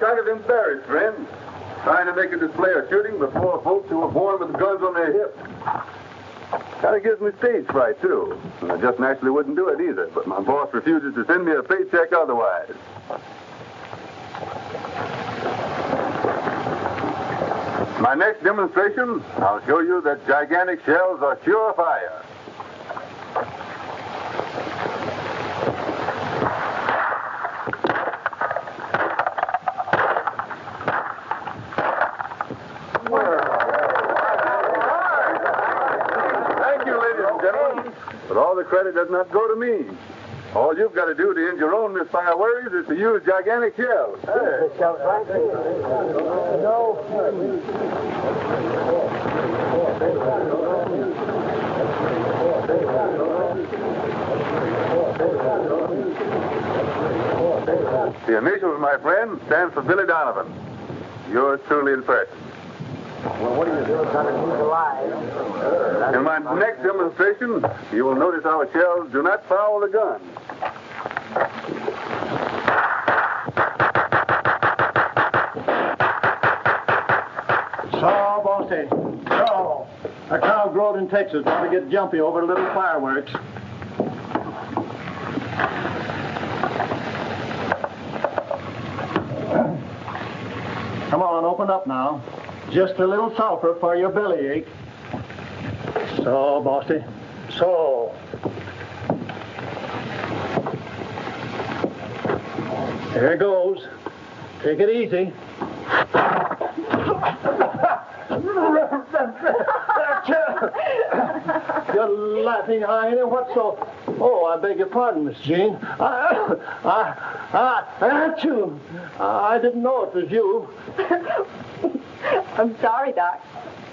kind of embarrassed, friend. Trying to make a display of shooting before folks who were born with guns on their hips. Kind of gives me stage fright, too. And I just naturally wouldn't do it either, but my boss refuses to send me a paycheck otherwise. My next demonstration, I'll show you that gigantic shells are sure fire. Thank you, ladies and gentlemen. But all the credit does not go to me. All you've got to do to end your own misfire worries is to use gigantic shells. Hey. The initials, my friend, stand for Billy Donovan. Yours truly in person. Well, what are you doing trying to keep alive? In my next demonstration, you will notice our shells do not foul the gun. So, bossy, so. A crowd growed in Texas want to get jumpy over little fireworks. Come on, open up now. Just a little sulfur for your bellyache. So, bossy, so. There goes. Take it easy. You're laughing, Heine. What's so? Oh, I beg your pardon, Miss Jean. Achoo! I didn't know it was you. I'm sorry, Doc.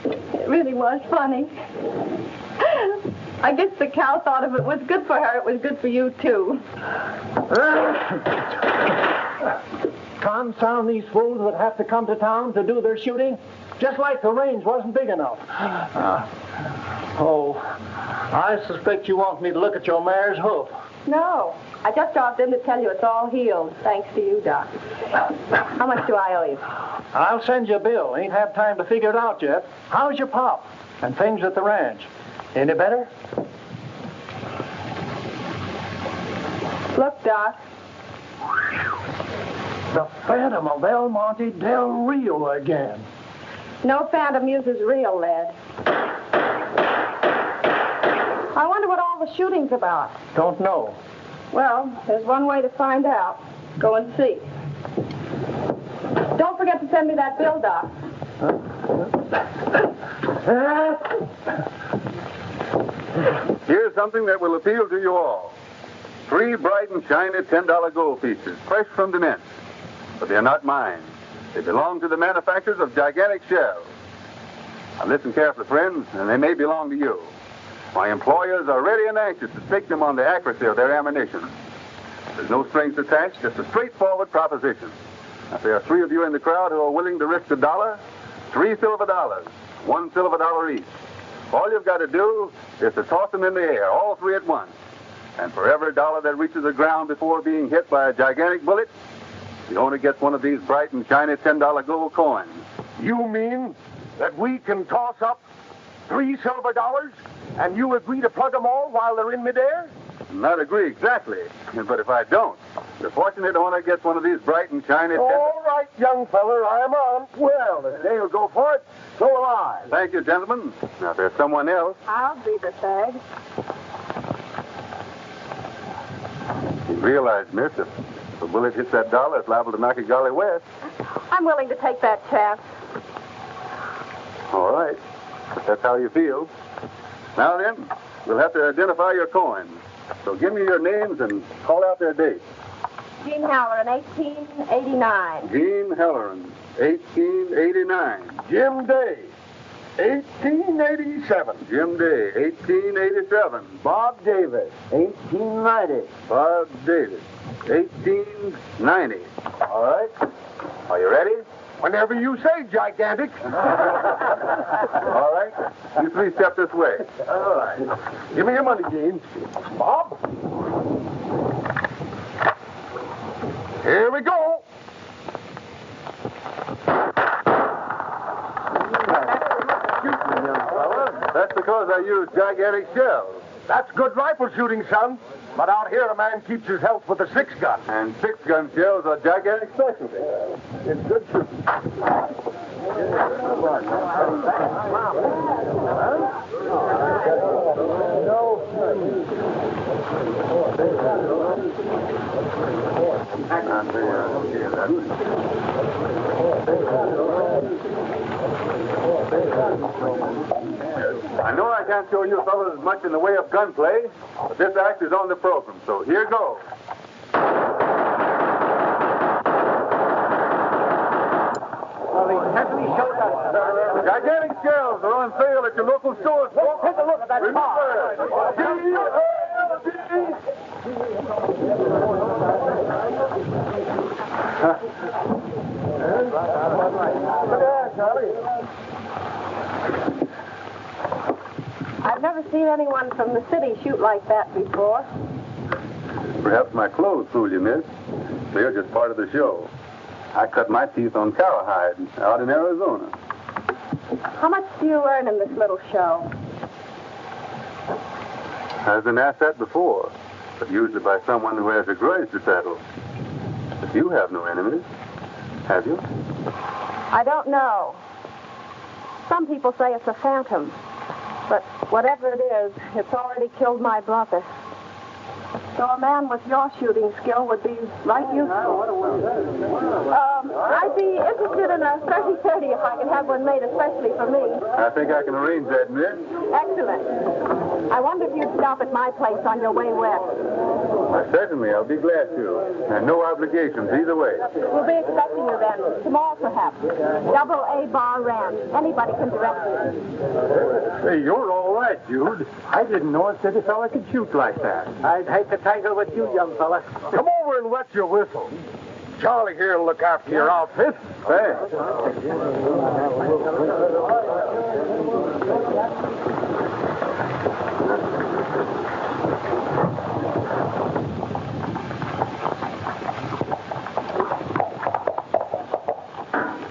It really was funny. I guess the cow thought if it was good for her, it was good for you, too. Confound these fools that have to come to town to do their shooting. Just like the range wasn't big enough. I suspect you want me to look at your mare's hoof. No, I just dropped in to tell you it's all healed, thanks to you, Doc. How much do I owe you? I'll send you a bill. Ain't had time to figure it out yet. How's your pop and things at the ranch? Any better? Look, Doc. The Phantom of El Monte Del Rio again. No Phantom uses real lead. I wonder what all the shooting's about. Don't know. Well, there's one way to find out. Go and see. Don't forget to send me that bill, Doc. Here's something that will appeal to you all. 3 bright and shiny $10 gold pieces, fresh from the mint. But they're not mine. They belong to the manufacturers of gigantic shells. Now listen carefully, friends, and they may belong to you. My employers are ready and anxious to stake them on the accuracy of their ammunition. There's no strings attached, just a straightforward proposition. Now, if there are 3 of you in the crowd who are willing to risk $1, 3 silver dollars, $1 silver dollar each. All you've got to do is to toss them in the air, all 3 at once. And for every dollar that reaches the ground before being hit by a gigantic bullet, the owner gets one of these bright and shiny $10 gold coins. You mean that we can toss up 3 silver dollars and you agree to plug them all while they're in midair? Not agree exactly, but if I don't, the fortunate owner gets one of these bright and shiny... All right, young feller, I'm on. Well, if they will go for it, so will I. Thank you, gentlemen. Now, if there's someone else... I'll be the third. You realize, miss, if the bullet hits that dollar, it's liable to knock it golly west. I'm willing to take that chance. All right. If that's how you feel. Now then, we'll have to identify your coins. So give me your names and call out their dates. Jean Halloran, 1889. Jean Halloran, 1889. Jim Day, 1887. Jim Day, 1887. Bob Davis, 1890. Bob Davis, 1890. All right. Are you ready? Whenever you say gigantic. All right. You 3 step this way. All right. Give me your money, Gene. Bob. Here we go. That's because I use gigantic shells. That's good rifle shooting, son. But out here, a man keeps his health with a 6-gun. And 6-gun shells are gigantic specialty. It's good shooting. I know I can't show you fellas much in the way of gunplay, but this act is on the program, so here goes. Gigantic shells are on sale at your local stores. Let's take a look at that car. I've never seen anyone from the city shoot like that before. Perhaps my clothes fool you, miss. They're just part of the show. I cut my teeth on cowhide out in Arizona. How much do you earn in this little show? I was an asset before, but usually by someone who has a grudge to settle. But you have no enemies, have you? I don't know. Some people say it's a phantom. But whatever it is, it's already killed my brother. So a man with your shooting skill would be right useful. I'd be interested in a 30-30 if I could have one made especially for me. I think I can arrange that, miss. Excellent. I wonder if you'd stop at my place on your way west. Certainly, I'll be glad to. And no obligations either way. We'll be expecting you then. Tomorrow, perhaps. Double A Bar Ranch. Anybody can direct you. Hey, you're all right, Jude. I didn't know a city fella could shoot like that. I'd hate to tangle with you, young fella. Come over and wet your whistle. Charlie here will look after your outfit. Thanks.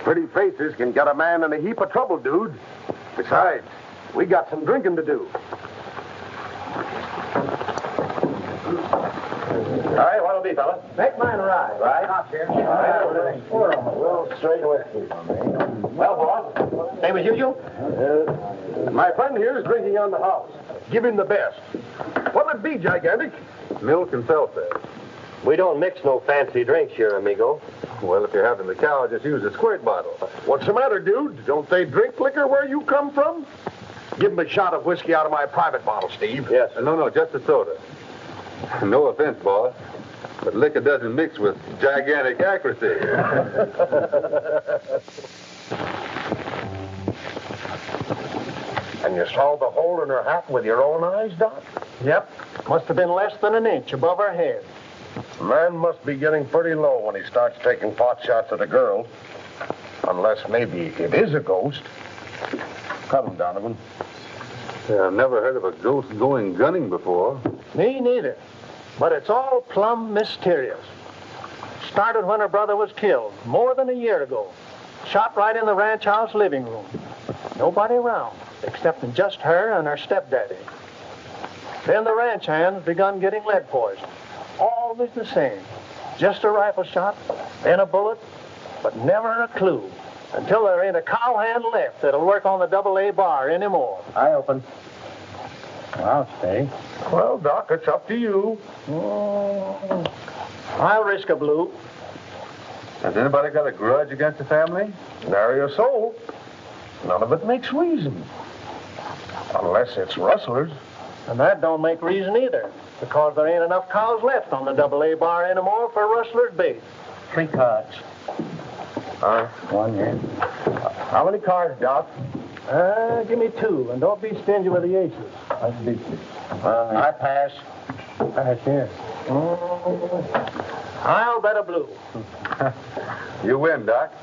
Pretty faces can get a man in a heap of trouble, dude. Besides, we got some drinking to do. All right, what'll be, fella? Make mine right. Right? Not here. Well, straight whiskey. Well, boss, same as usual? My friend here is drinking on the house. Give him the best. What'll it be, Gigantic? Milk and seltzer. We don't mix no fancy drinks here, amigo. Well, if you're having the cow, just use a squirt bottle. What's the matter, dude? Don't they drink liquor where you come from? Give him a shot of whiskey out of my private bottle, Steve. Yes. No, just a soda. No offense, boss, but liquor doesn't mix with gigantic accuracy. And you saw the hole in her hat with your own eyes, Doc? Yep. Must have been less than an inch above her head. Man must be getting pretty low when he starts taking pot shots at a girl. Unless maybe it is a ghost. Cut him, Donovan. I've never heard of a ghost going gunning before. Me neither. But it's all plumb mysterious. Started when her brother was killed, more than a year ago. Shot right in the ranch house living room. Nobody around, excepting just her and her stepdaddy. Then the ranch hands begun getting lead poison. Always the same. Just a rifle shot, then a bullet, but never a clue. Until there ain't a cowhand left that'll work on the Double A bar anymore. I open. I'll stay. Well, Doc, it's up to you. I'll risk a blue. Has anybody got a grudge against the family? Nary a soul. None of it makes reason. Unless it's rustlers. And that don't make reason either, because there ain't enough cows left on the Double A bar anymore for rustlers' bait. 3 cards. One here. How many cards, Doc? Give me 2, and don't be stingy with the aces. I pass. Pass here. I'll bet a blue. You win, Doc.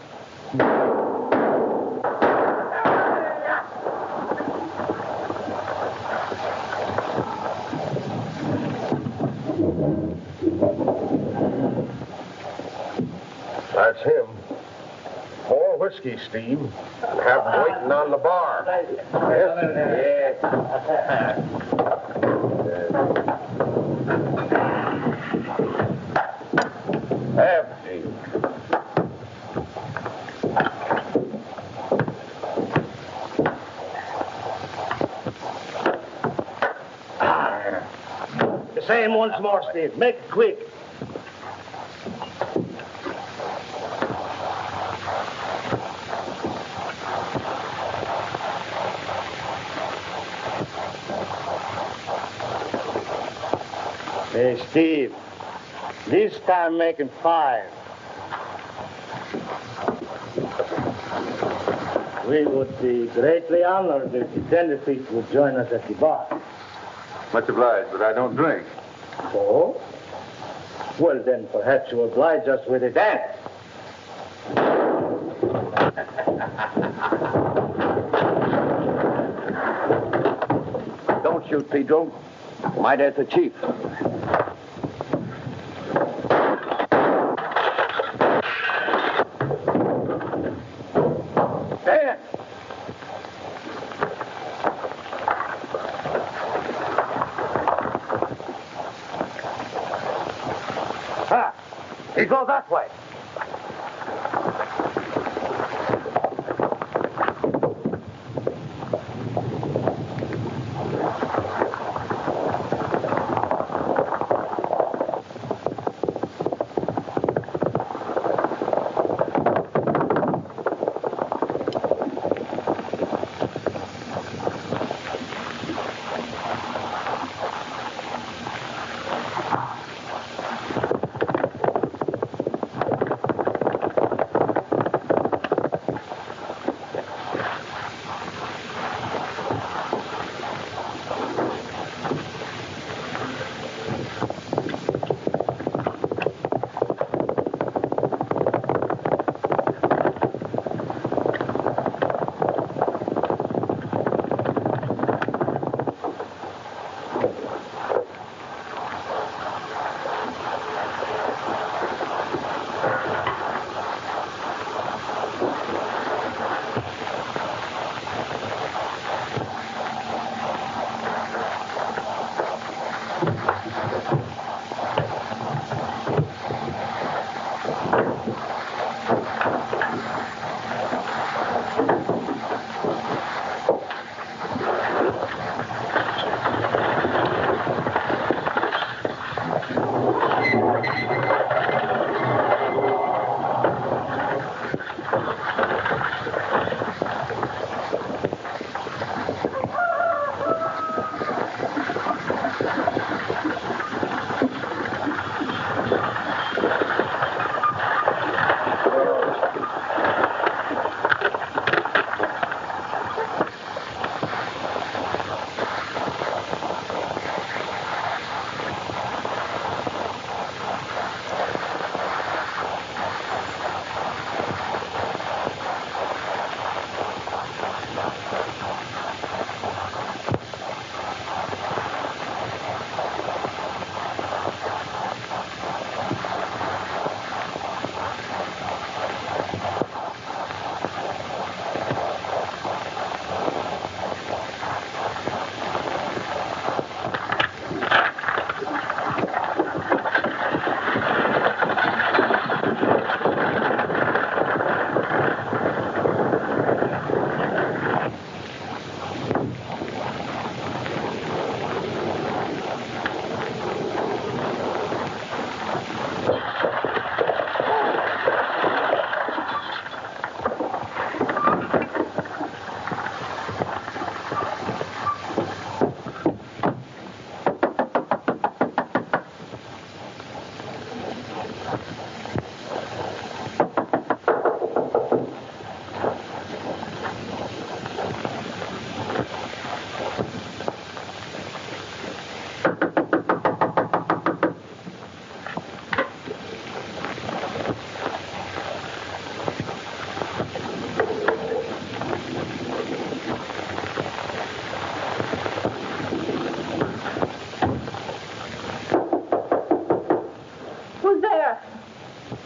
That's him. More whiskey, Steve. And have them waiting on the bar. Yes. Have. The same once more, Steve. Make it quick. Hey, Steve. This time making 5. We would be greatly honored if the tenderfeet would join us at the bar. Much obliged, but I don't drink. Oh? Well, then perhaps you oblige us with a dance. Don't shoot, Pedro. My dad's the chief. Dance! Ah, he goes that way.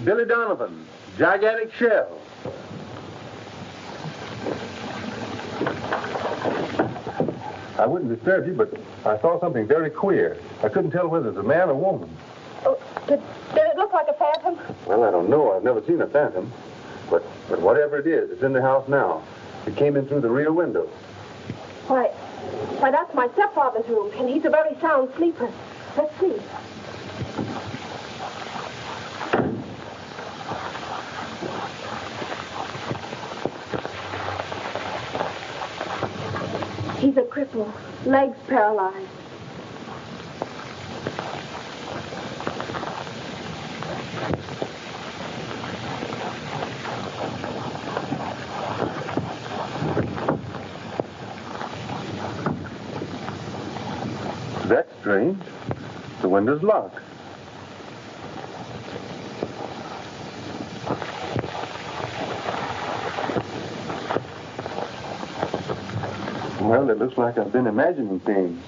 Billy Donovan, gigantic shell. I wouldn't disturb you, but I saw something very queer. I couldn't tell whether it was a man or woman. Oh, did it look like a phantom? Well, I don't know. I've never seen a phantom. But whatever it is, it's in the house now. It came in through the rear window. Why, that's my stepfather's room, and he's a very sound sleeper. Let's see. He's a cripple, legs paralyzed. That's strange. The window's locked. Well, it looks like I've been imagining things.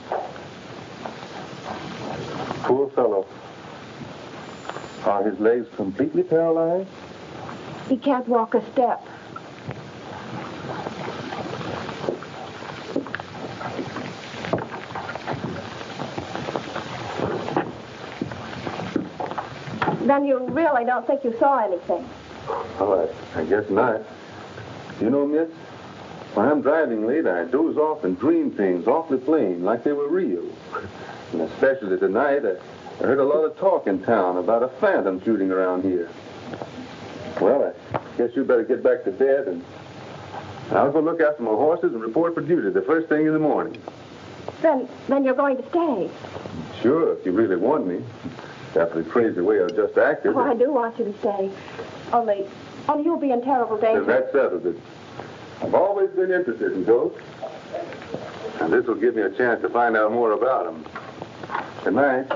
Poor fellow. Are his legs completely paralyzed? He can't walk a step. Then you really don't think you saw anything? Well, I guess not. You know, miss, when I'm driving late, I doze off and dream things awfully plain, like they were real. And especially tonight, I heard a lot of talk in town about a phantom shooting around here. Well, I guess you better get back to bed, and I'll go look after my horses and report for duty the first thing in the morning. Then you're going to stay? Sure, if you really want me. After the crazy way I've just acted. Oh, I do want you to stay. Only you'll be in terrible danger. Then that settles it. I've always been interested in ghosts. And this will give me a chance to find out more about them. Good night.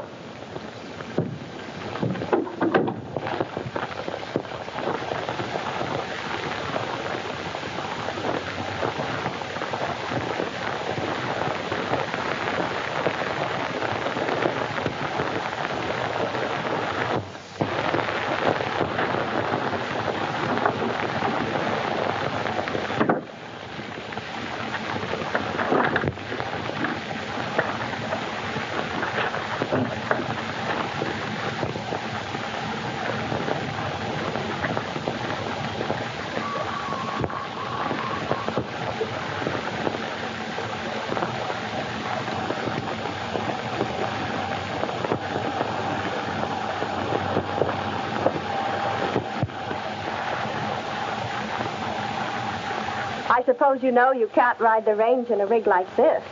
I suppose you know you can't ride the range in a rig like this.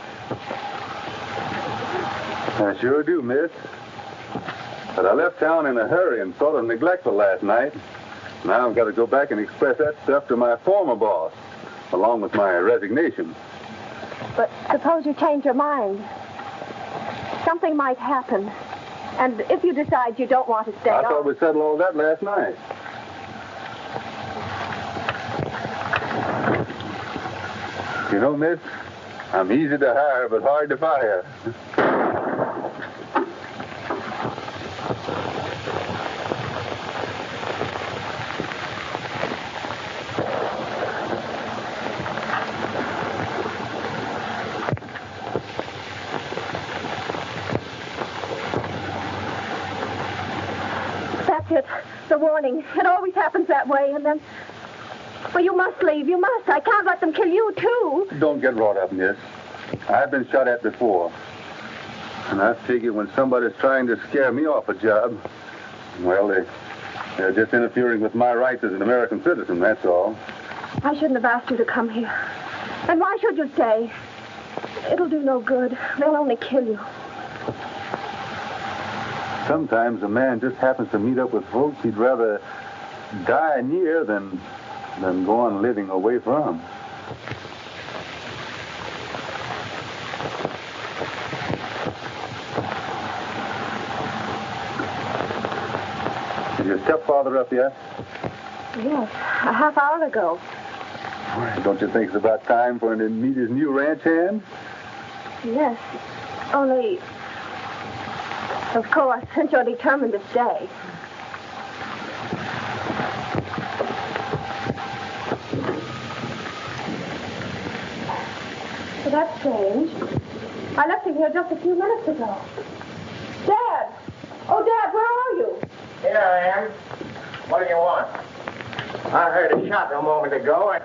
I sure do, miss. But I left town in a hurry and sort of neglectful last night. Now I've got to go back and express that stuff to my former boss, along with my resignation. But suppose you change your mind. Something might happen. And if you decide you don't want to stay I on... thought we settled all that last night. You know, miss, I'm easy to hire, but hard to fire. That's it. The warning. It always happens that way, and then... Well, you must leave. You must. I can't let them kill you, too. Don't get wrought up, miss. I've been shot at before. And I figure when somebody's trying to scare me off a job, well, they're just interfering with my rights as an American citizen, that's all. I shouldn't have asked you to come here. And why should you stay? It'll do no good. They'll only kill you. Sometimes a man just happens to meet up with folks he'd rather die near than go on living away from. Is your stepfather up yet? Yes, a half hour ago. Don't you think it's about time for him to meet his new ranch hand? Yes, only... Of course, since you're determined to stay. But that's strange. standing here just a few minutes ago. Dad! Oh, Dad, where are you? Here I am. What do you want? I heard a shot a moment ago.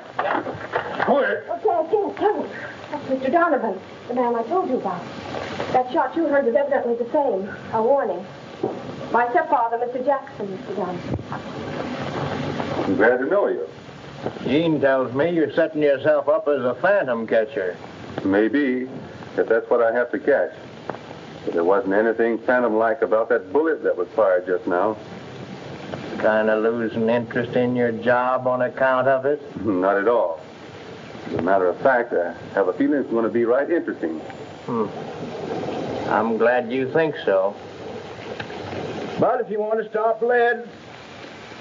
Oh, Dad, tell me. That's Mr. Donovan, the man I told you about. That shot you heard was evidently the same. A warning. My stepfather, Mr. Jackson, Mr. Donovan. I'm glad to know you. Gene tells me you're setting yourself up as a phantom catcher. Maybe, if that's what I have to catch. But there wasn't anything phantom-like about that bullet that was fired just now. Kind of losing interest in your job on account of it? Not at all. As a matter of fact, I have a feeling it's going to be right interesting. I'm glad you think so. But if you want to stop lead,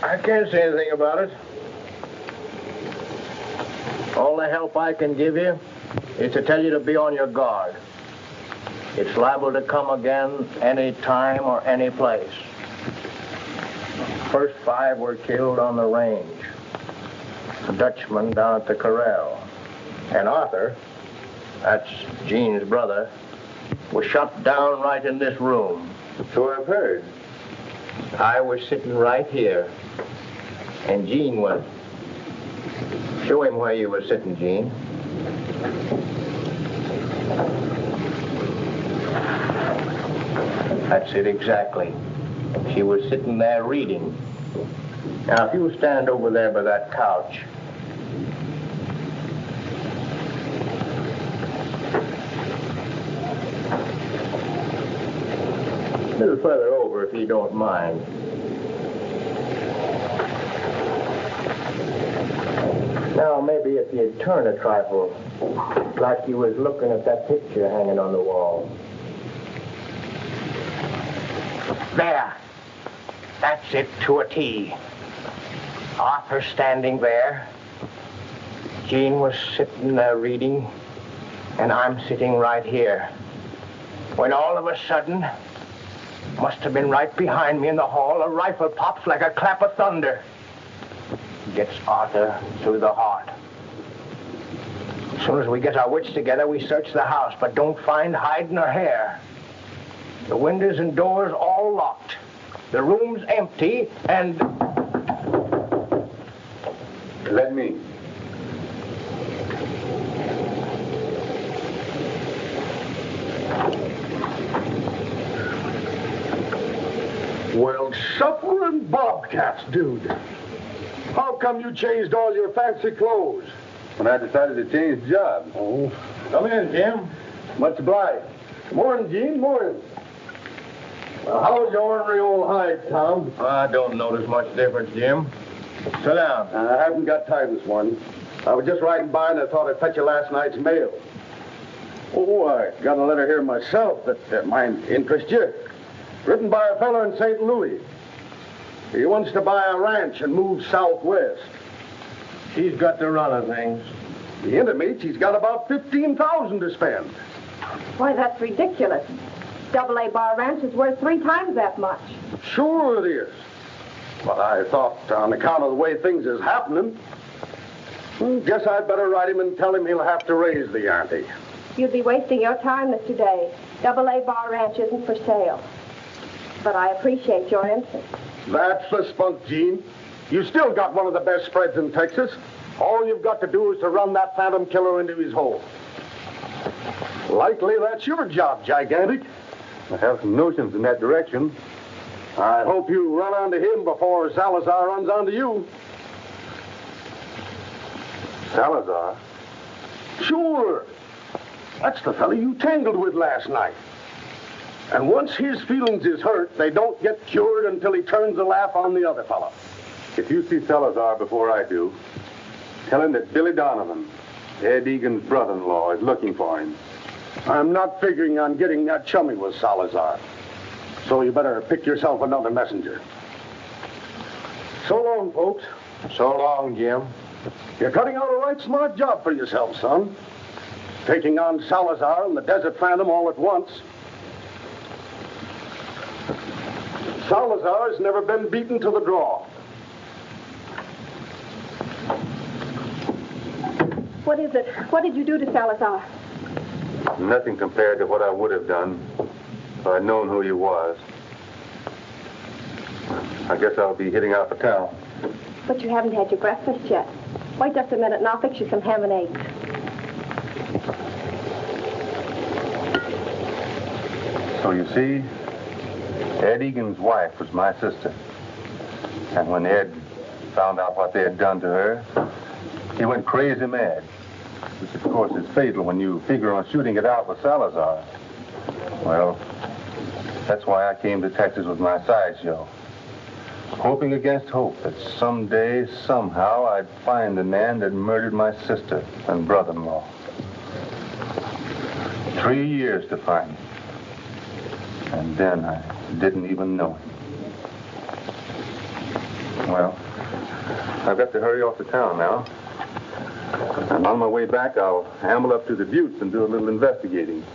I can't say anything about it. All the help I can give you is to tell you to be on your guard. It's liable to come again any time or any place. First 5 were killed on the range. A Dutchman down at the corral. And Arthur, that's Gene's brother, was shot down right in this room. So I've heard. I was sitting right here, and Gene was. Show him where you were sitting, Gene. That's it exactly. She was sitting there reading. Now, if you stand over there by that couch. A little further over, if you don't mind. Now, maybe if you'd turn a trifle, like you was looking at that picture hanging on the wall. There. That's it to a T. Arthur standing there. Gene was sitting there reading, and I'm sitting right here. When all of a sudden, must have been right behind me in the hall, a rifle pops like a clap of thunder. Gets Arthur through the heart. As soon as we get our wits together, we search the house, but don't find hide nor hair. The windows and doors all locked. The room's empty, and... Let me. Well, supper and bobcats, dude. How come you changed all your fancy clothes? When I decided to change jobs. Oh, come in, Jim. Much obliged. Morning, Gene, morning. Well, how's your ornery old hide, Tom? I don't notice much difference, Jim. Sit down. I haven't got time this morning. I was just riding by and I thought I'd fetch you last night's mail. Oh, I got a letter here myself that might interest you. Written by a fellow in St. Louis. He wants to buy a ranch and move southwest. He's got the run of things. He intimates he's got about $15,000 to spend. Why, that's ridiculous. AA Bar Ranch is worth 3 times that much. Sure it is. But I thought, on account of the way things is happening, guess I'd better write him and tell him he'll have to raise the ante. You'd be wasting your time, Mr. Day. AA Bar Ranch isn't for sale. But I appreciate your interest. That's the spunk, Gene. You still got one of the best spreads in Texas. All you've got to do is to run that phantom killer into his hole. Likely that's your job, Gigantic. I have some notions in that direction. I hope you run onto him before Salazar runs onto you. Salazar? Sure. That's the fellow you tangled with last night. And once his feelings is hurt, they don't get cured until he turns a laugh on the other fellow. If you see Salazar before I do, tell him that Billy Donovan, Ed Egan's brother-in-law, is looking for him. I'm not figuring on getting that chummy with Salazar. So you better pick yourself another messenger. So long, folks. So long, Jim. You're cutting out a right smart job for yourself, son. Taking on Salazar and the Desert Phantom all at once. Salazar's never been beaten to the draw. What is it? What did you do to Salazar? Nothing compared to what I would have done if I'd known who he was. I guess I'll be heading out for town. But you haven't had your breakfast yet. Wait just a minute and I'll fix you some ham and eggs. So you see, Ed Egan's wife was my sister. And when Ed found out what they had done to her, he went crazy mad. Which, of course, is fatal when you figure on shooting it out with Salazar. Well, that's why I came to Texas with my sideshow. Hoping against hope that someday, somehow, I'd find the man that murdered my sister and brother-in-law. 3 years to find him. And then I didn't even know him. Well, I've got to hurry off to town now. And on my way back, I'll amble up to the buttes and do a little investigating.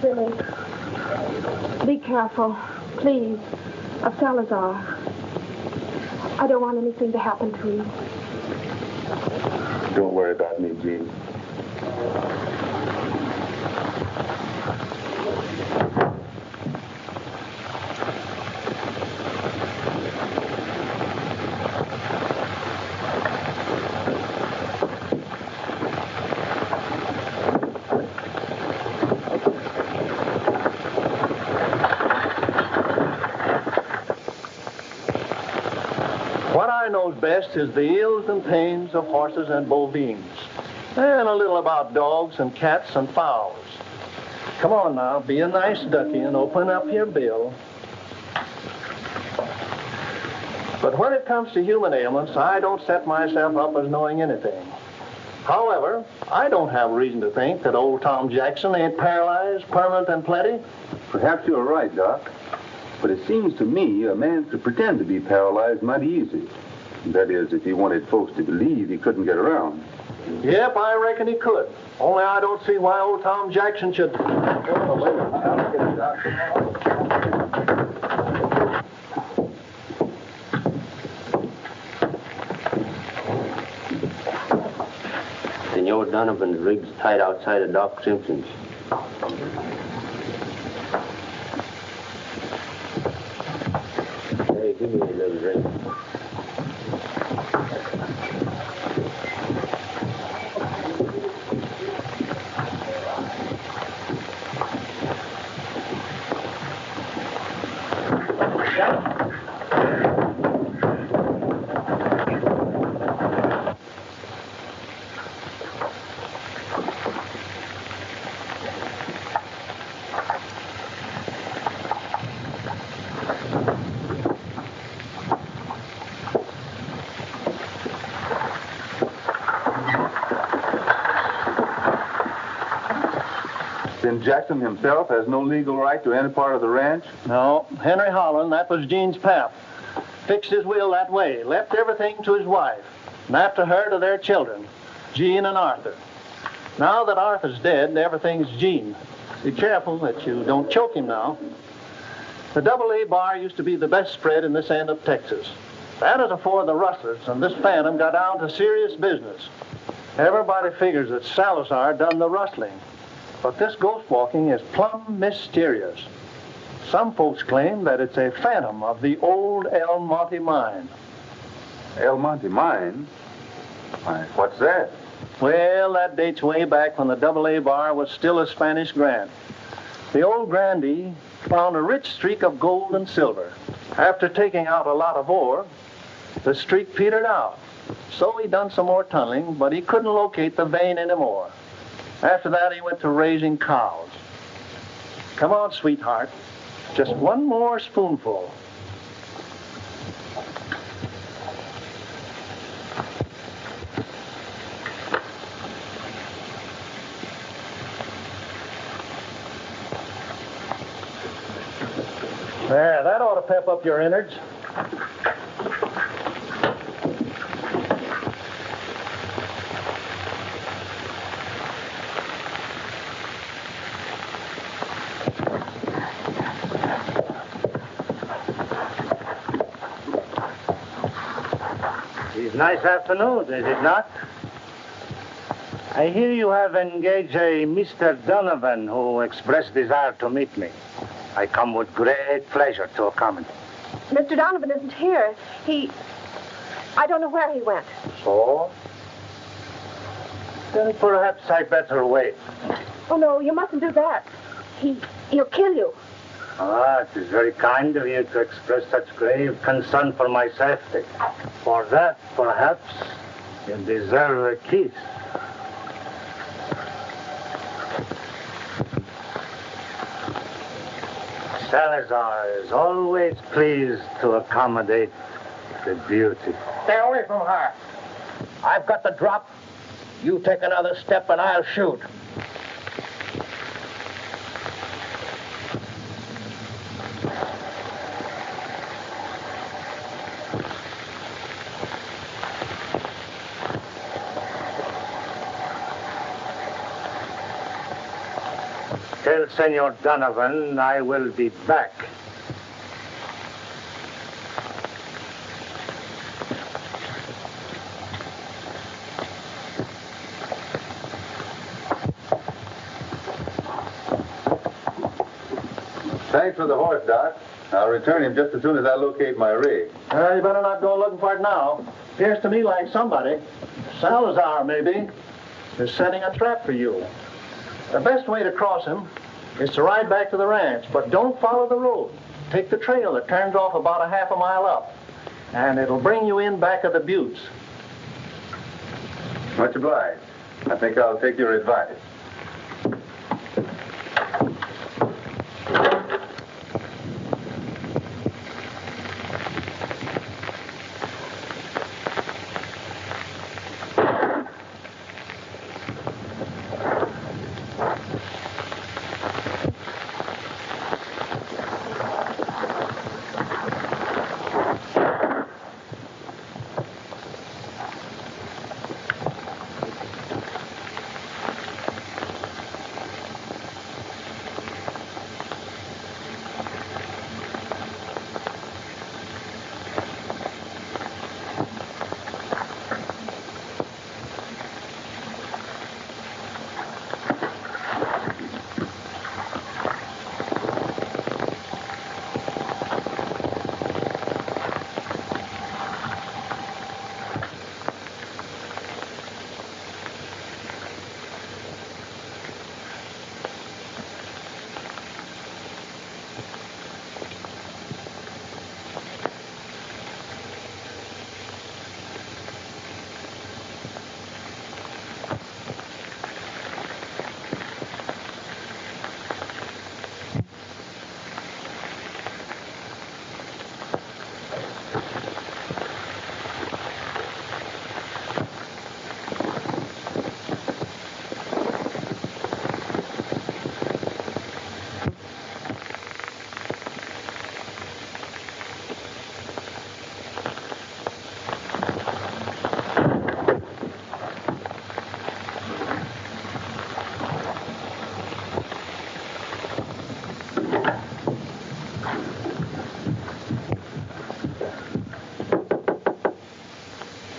Billy, be careful, please, of Salazar. I don't want anything to happen to you. Don't worry about me, Jean. What I knows best is the ills and pains of horses and bovines, and a little about dogs and cats and fowls. Come on now, be a nice ducky and open up your bill. But when it comes to human ailments, I don't set myself up as knowing anything. However, I don't have reason to think that old Tom Jackson ain't paralyzed, permanent, and plenty. Perhaps you're right, Doc. But it seems to me a man could pretend to be paralyzed mighty easy. That is, if he wanted folks to believe he couldn't get around. Yep, I reckon he could. Only I don't see why old Tom Jackson should... Senor Donovan's rig's tied outside of Doc Simpson's. Hey, give me a little drink. Then Jackson himself has no legal right to any part of the ranch? No, Henry Holland, that was Gene's pap. Fixed his will that way, left everything to his wife, and after her to their children, Gene and Arthur. Now that Arthur's dead, everything's Gene. Be careful that you don't choke him now. The AA bar used to be the best spread in this end of Texas. That is afore the rustlers and this phantom got down to serious business. Everybody figures that Salazar done the rustling. But this ghost walking is plumb mysterious. Some folks claim that it's a phantom of the old El Monte mine. El Monte mine? Why, what's that? Well, that dates way back when the AA bar was still a Spanish grant. The old grandee found a rich streak of gold and silver. After taking out a lot of ore, the streak petered out. So he done some more tunneling, but he couldn't locate the vein anymore. After that, he went to raising cows. Come on, sweetheart. Just one more spoonful. There, that ought to pep up your innards. These nice afternoons, is it not? I hear you have engaged a Mr. Donovan who expressed desire to meet me. I come with great pleasure to accommodate. Mr. Donovan isn't here. I don't know where he went. So? Then perhaps I'd better wait. Oh, no, you mustn't do that. He'll kill you. Ah, it is very kind of you to express such grave concern for my safety. For that, perhaps, you deserve a kiss. Salazar is always pleased to accommodate the beauty. Stay away from her. I've got the drop. You take another step and I'll shoot. Tell Senor Donovan I will be back. Thanks for the horse, Doc. I'll return him just as soon as I locate my rig. You better not go looking for it now. Appears to me like somebody, Salazar maybe, is setting a trap for you. The best way to cross him is to ride back to the ranch, but don't follow the road. Take the trail that turns off about a half a mile up, and it'll bring you in back of the buttes. Much obliged. I think I'll take your advice.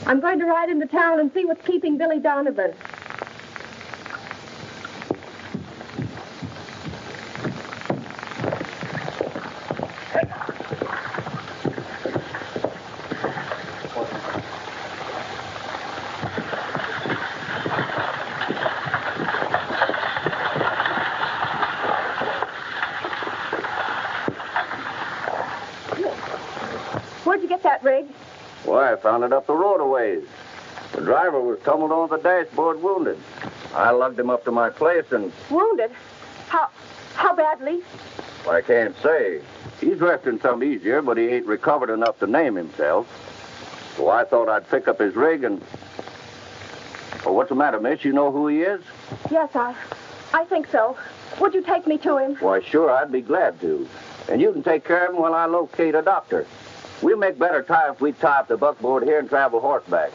I'm going to ride into town and see what's keeping Billy Donovan. Where'd you get that rig? Why, I found it up the road a ways. The driver was tumbled on the dashboard wounded. I lugged him up to my place and... Wounded? How badly? Well, I can't say. He's resting some easier, but he ain't recovered enough to name himself. So I thought I'd pick up his rig and... Well, what's the matter, miss? You know who he is? Yes, I think so. Would you take me to him? Why, sure, I'd be glad to. And you can take care of him while I locate a doctor. We'll make better time if we tie up the buckboard here and travel horseback.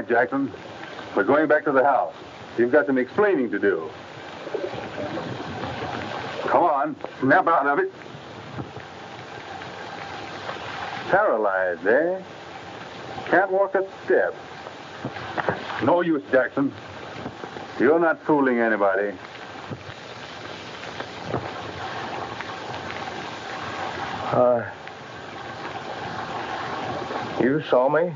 right, Jackson. We're going back to the house. You've got some explaining to do. Come on, snap out of it. Paralyzed, eh? Can't walk a step. No use, Jackson. You're not fooling anybody. You saw me?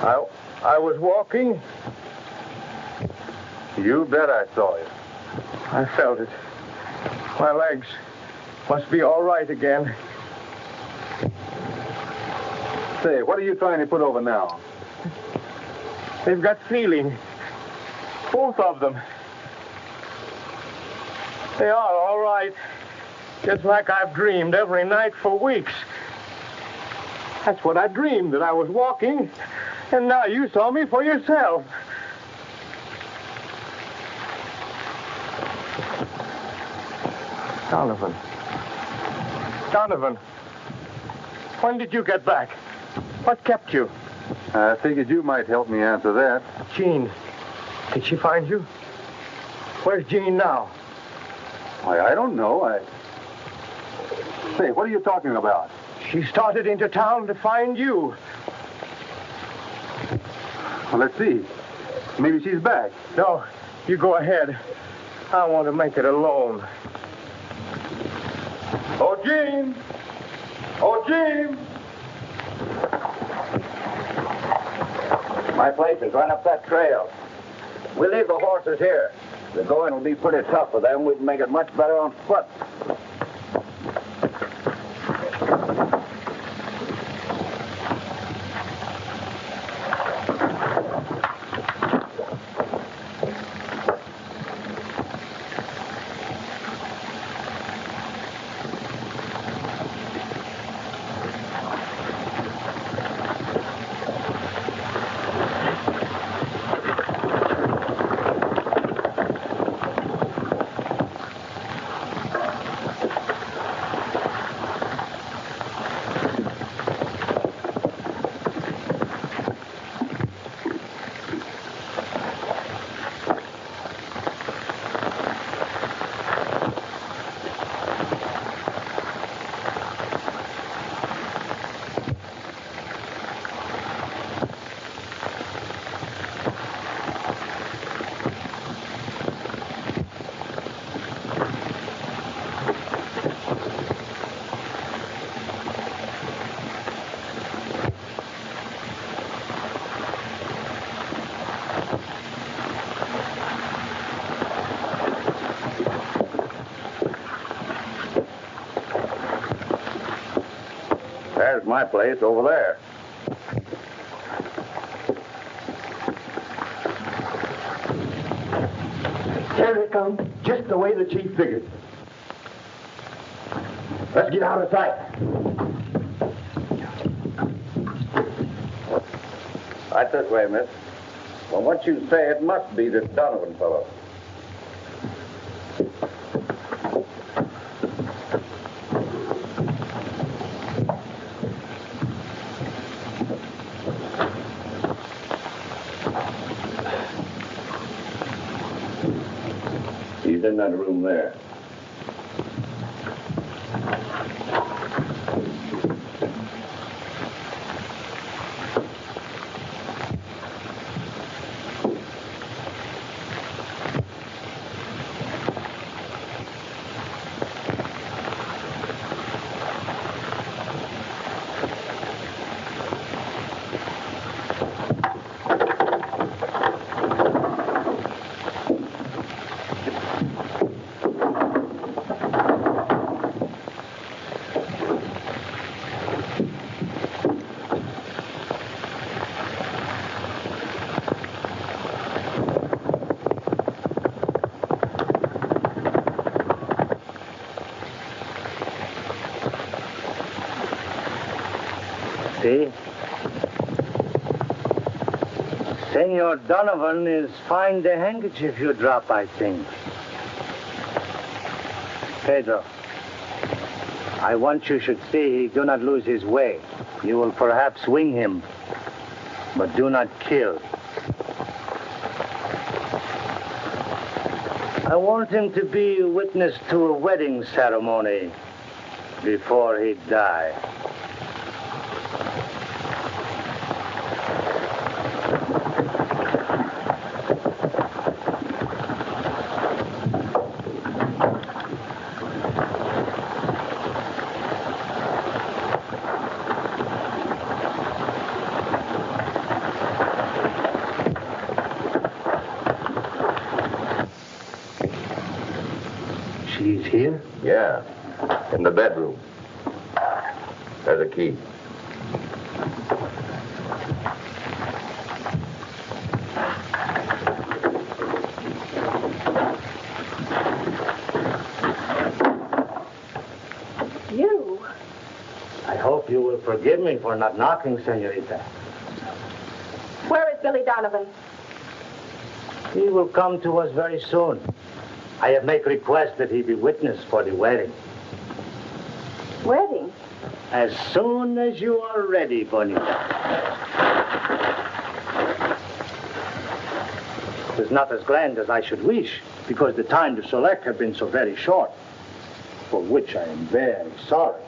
I was walking. You bet I saw you. I felt it. My legs must be all right again. Say, what are you trying to put over now? They've got feeling. Both of them. They are all right. Just like I've dreamed every night for weeks. That's what I dreamed, that I was walking, and now you saw me for yourself. Donovan. Donovan. When did you get back? What kept you? I figured you might help me answer that. Jean. Did she find you? Where's Jean now? Why, I don't know. Say, what are you talking about? She started into town to find you. Well, let's see. Maybe she's back. No, you go ahead. I want to make it alone. Oh, Jean! Oh, Jean! My place is right up that trail. We'll leave the horses here. The going will be pretty tough for them. We can make it much better on foot. There's my place over there. Here it comes, just the way the chief figured. Let's get out of sight. Right this way, miss. From what you say, it must be this Donovan fellow. He's in that room there. See? Senor Donovan is find the handkerchief you drop, I think. Pedro, I want you should see he do not lose his way. You will perhaps wing him. but do not kill. I want him to be a witness to a wedding ceremony before he die. She's here? Yeah, in the bedroom. There's a key. You? I hope you will forgive me for not knocking, Senorita. Where is Billy Donovan? He will come to us very soon. I have made request that he be witness for the wedding. Wedding? As soon as you are ready, Bonita. It is not as grand as I should wish, because the time to select have been so very short, for which I am very sorry.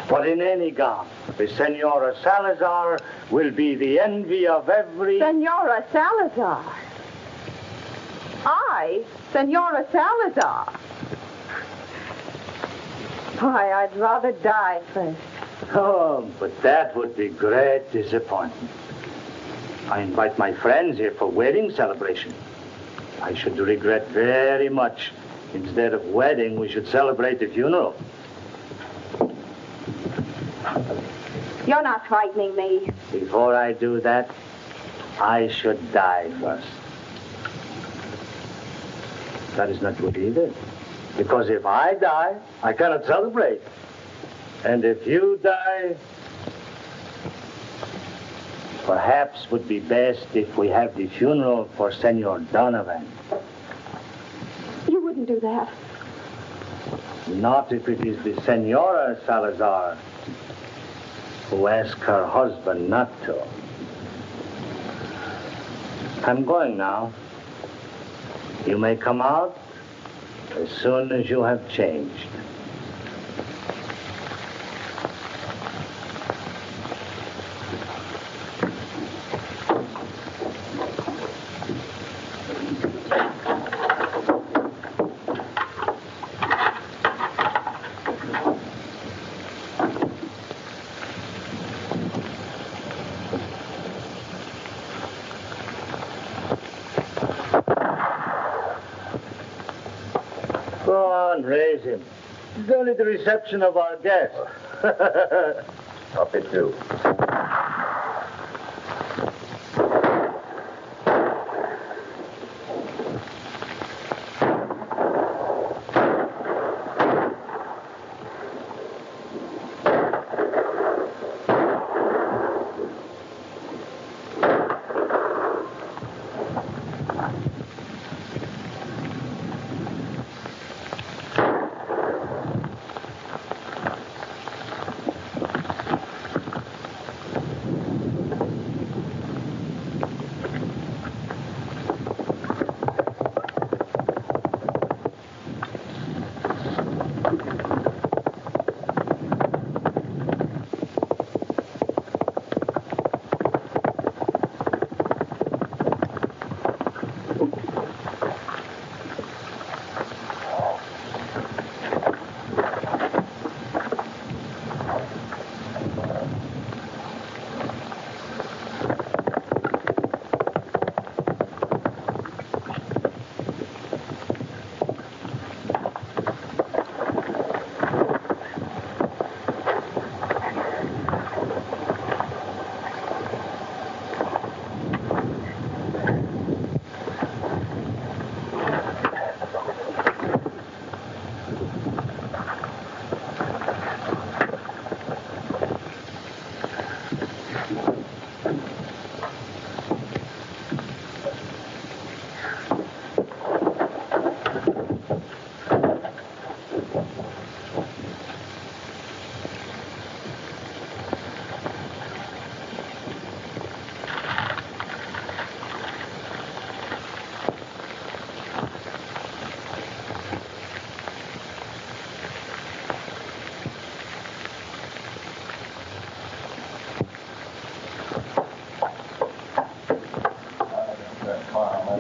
But in any gown, the Senora Salazar will be the envy of every... Senora Salazar? I? Senora Salazar? Why, I'd rather die first. Oh, but that would be great disappointment. I invite my friends here for wedding celebration. I should regret very much. Instead of wedding, we should celebrate the funeral. You're not frightening me. Before I do that, I should die first. That is not good either. Because if I die, I cannot celebrate. And if you die, perhaps would be best if we have the funeral for Senor Donovan. You wouldn't do that. Not if it is the Senora Salazar who asked her husband not to. I'm going now. You may come out as soon as you have changed. Go on, raise him. It's only the reception of our guest. Up it too.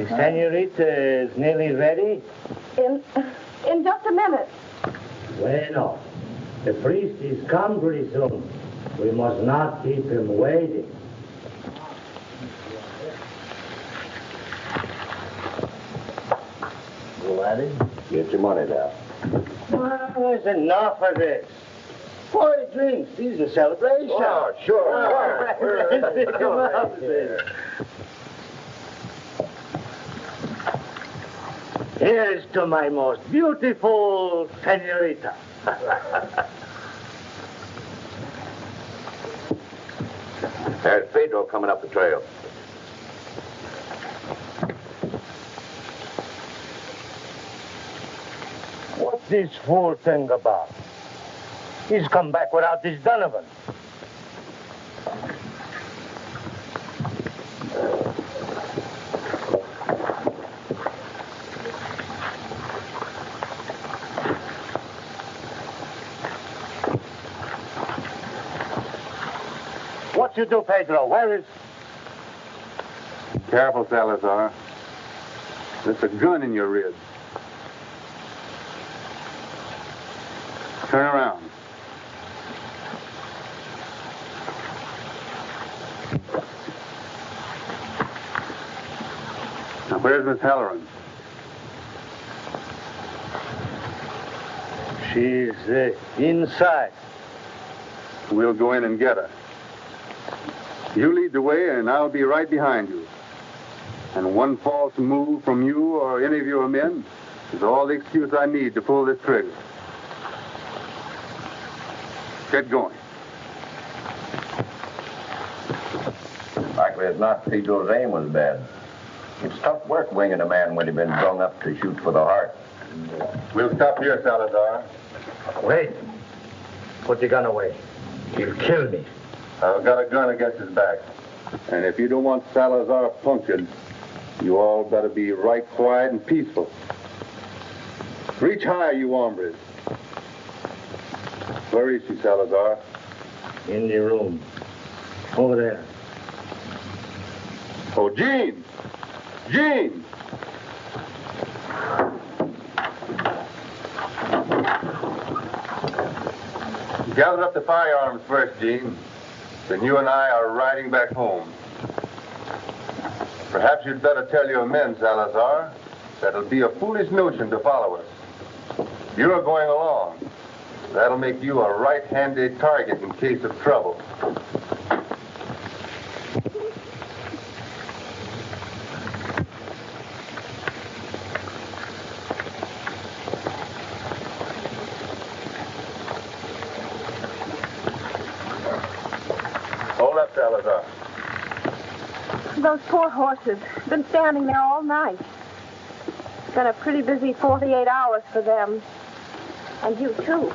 The senorita is nearly ready? In just a minute. Bueno. The priest is come pretty soon. We must not keep him waiting. Laddie, get your money down. Well, there's enough of this. 40 drinks. These are celebrations. Oh, sure. Come up there. Here's to my most beautiful senorita. There's Pedro coming up the trail. What's this fool thing about? He's come back without this Donovan. What you do, Pedro? Where is... Careful, Salazar. There's a gun in your ribs. Turn around. Now, where's Miss Halloran? She's inside. We'll go in and get her. You lead the way, and I'll be right behind you. And one false move from you or any of your men is all the excuse I need to pull this trigger. Get going. Likely it's not Pedro's aim was bad. It's tough work winging a man when he's been brung up to shoot for the heart. We'll stop here, Salazar. Wait. Put the gun away. He'll kill me. I've got a gun against his back. And if you don't want Salazar punctured, you all better be right quiet and peaceful. Reach high, you hombres. Where is she, Salazar? In the room. Over there. Oh, Jean! Jean! Gather up the firearms first, Jean. Then you and I are riding back home. Perhaps you'd better tell your men, Salazar, that it'll be a foolish notion to follow us. You're going along. That'll make you a right-handed target in case of trouble. Hold up, Salazar. Those poor horses. Been standing there all night. It's been a pretty busy 48 hours for them. And you, too.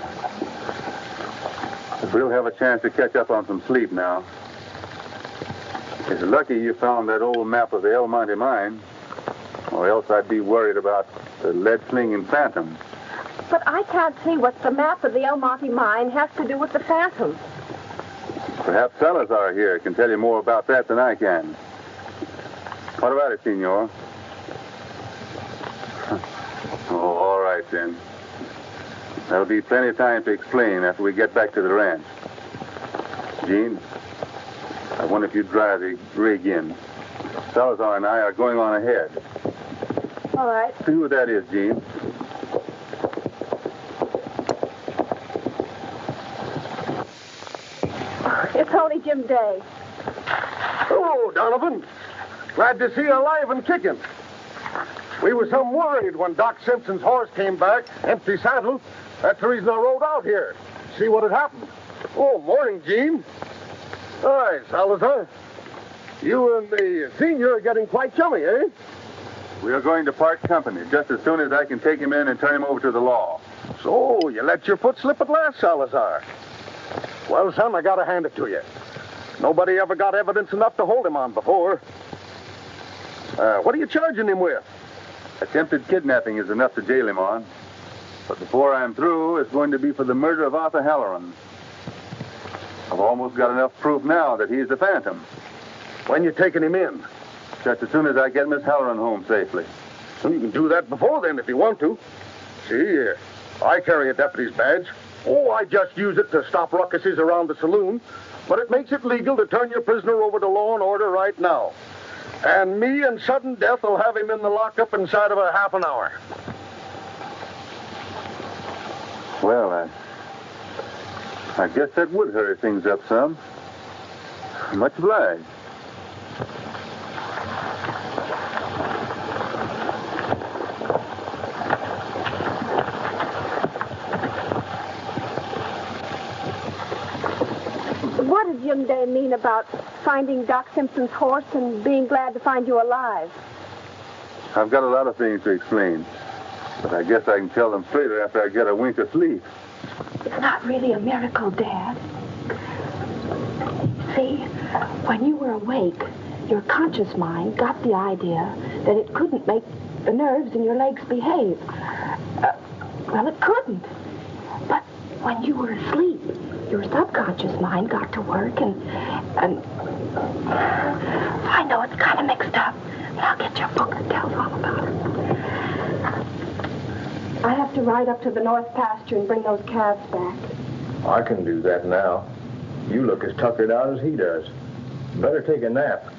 We'll have a chance to catch up on some sleep now. It's lucky you found that old map of the El Monte mine, or else I'd be worried about the lead-slinging phantom. But I can't see what the map of the El Monte mine has to do with the phantom. Perhaps Salazar here can tell you more about that than I can. What about it, senor? Oh, all right, then. There'll be plenty of time to explain after we get back to the ranch. Jean, I wonder if you'd drive the rig in. Salazar and I are going on ahead. All right. See who that is, Jean. It's only Jim Day. Hello, Donovan. Glad to see you alive and kicking. We were some worried when Doc Simpson's horse came back, empty saddle. That's the reason I rode out here. See what had happened. Oh, morning, Gene. All right, Salazar. You and the senior are getting quite chummy, eh? We are going to part company just as soon as I can take him in and turn him over to the law. So, you let your foot slip at last, Salazar. Well, son, I gotta hand it to you. Nobody ever got evidence enough to hold him on before. What are you charging him with? Attempted kidnapping is enough to jail him on. But before I'm through, it's going to be for the murder of Arthur Halloran. I've almost got enough proof now that he's the phantom. When you taking him in? Just as soon as I get Miss Halloran home safely. So you can do that before then if you want to. See, I carry a deputy's badge. Oh, I just use it to stop ruckuses around the saloon. But it makes it legal to turn your prisoner over to law and order right now. And me and sudden death will have him in the lockup inside of a half an hour. Well, I guess that would hurry things up some. Much obliged. What did Jim Day mean about finding Doc Simpson's horse and being glad to find you alive? I've got a lot of things to explain, but I guess I can tell them straighter after I get a wink of sleep. It's not really a miracle, Dad. See, when you were awake, your conscious mind got the idea that it couldn't make the nerves in your legs behave. Well, it couldn't. But when you were asleep, your subconscious mind got to work and I know it's kind of mixed up, but I'll get your book that tells all about it. I have to ride up to the north pasture and bring those calves back. I can do that now. You look as tuckered out as he does. Better take a nap.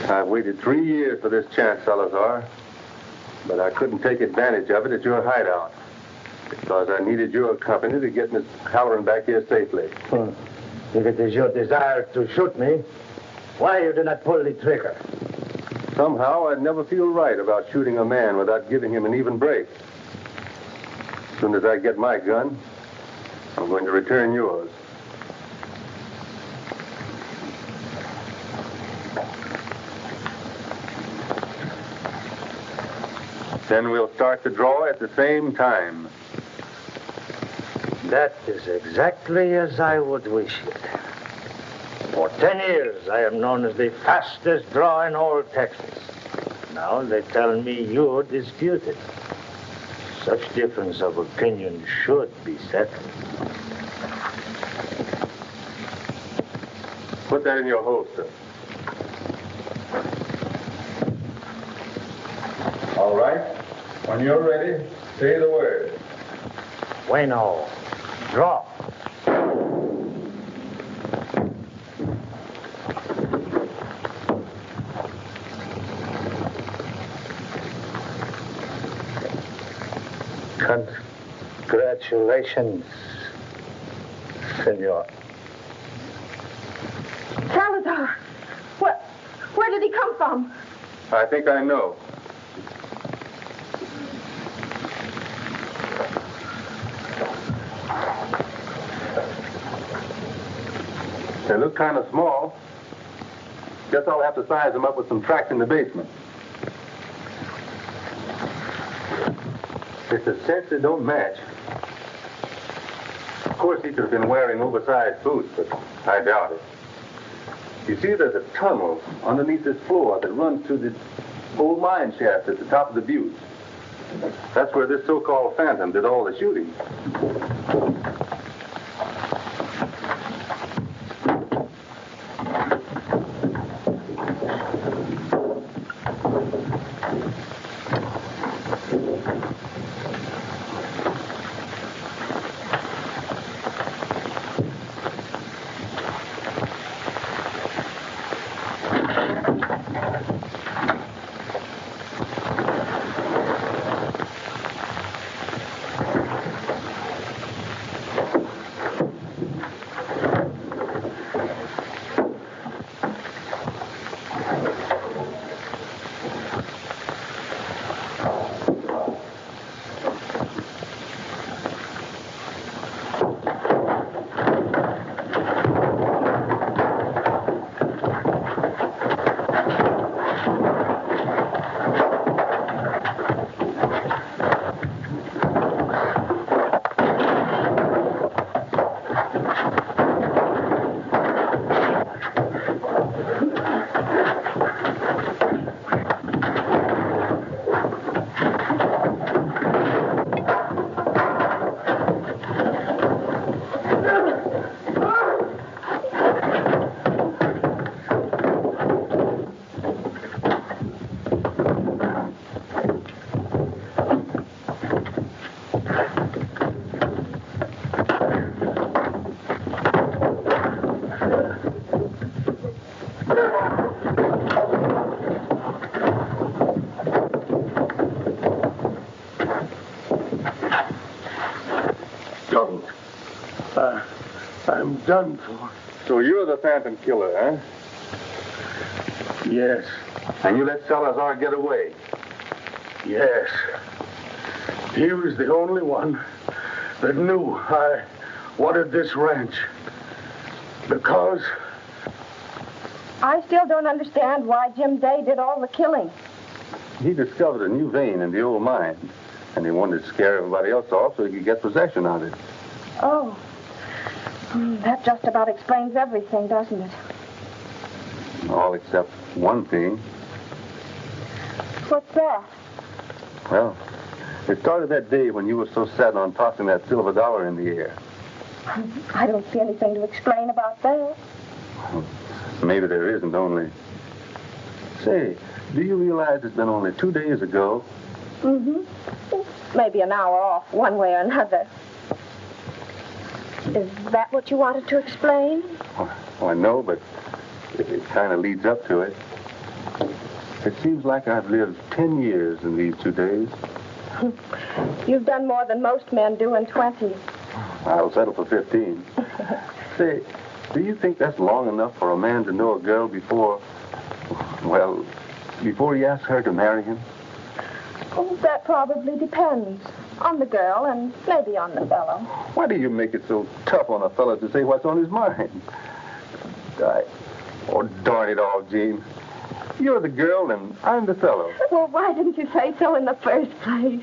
I've waited 3 years for this chance, Salazar, but I couldn't take advantage of it at your hideout because I needed your company to get Miss Halloran back here safely. If it is your desire to shoot me, why you do not pull the trigger? Somehow, I'd never feel right about shooting a man without giving him an even break. As soon as I get my gun, I'm going to return yours. Then we'll start the draw at the same time. That is exactly as I would wish it. For 10 years, I am known as the fastest draw in all Texas. Now they tell me you dispute it. Such difference of opinion should be settled. Put that in your holster. All right. When you're ready, say the word. Bueno. Draw. Congratulations, senor. Salazar! Where did he come from? I think I know. They look kind of small. Guess I'll have to size them up with some tracks in the basement. It's a cinch that don't match. Of course, he could have been wearing oversized boots, but I doubt it. You see, there's a tunnel underneath this floor that runs to the old mine shaft at the top of the butte. That's where this so-called phantom did all the shooting. done for. So you're the phantom killer, huh? Yes, And you let Salazar get away. yes. He was the only one that knew I wanted this ranch. Because I still don't understand why Jim Day did all the killing. He discovered a new vein in the old mine, and he wanted to scare everybody else off so he could get possession of it. Oh. That just about explains everything, doesn't it? All except one thing. What's that? Well, it started that day when you were so set on tossing that silver dollar in the air. I don't see anything to explain about that. Maybe there isn't, only... Say, do you realize it's been only 2 days ago? Mm-hmm. Maybe an hour off, one way or another. Is that what you wanted to explain? Oh, I know, but it kind of leads up to it. It seems like I've lived 10 years in these 2 days. You've done more than most men do in 20. I'll settle for 15. Say, do you think that's long enough for a man to know a girl before he asks her to marry him? Oh, that probably depends on the girl and maybe on the fellow. Why do you make it so tough on a fellow to say what's on his mind? Oh, darn it all, Gene. You're the girl and I'm the fellow. Well, why didn't you say so in the first place?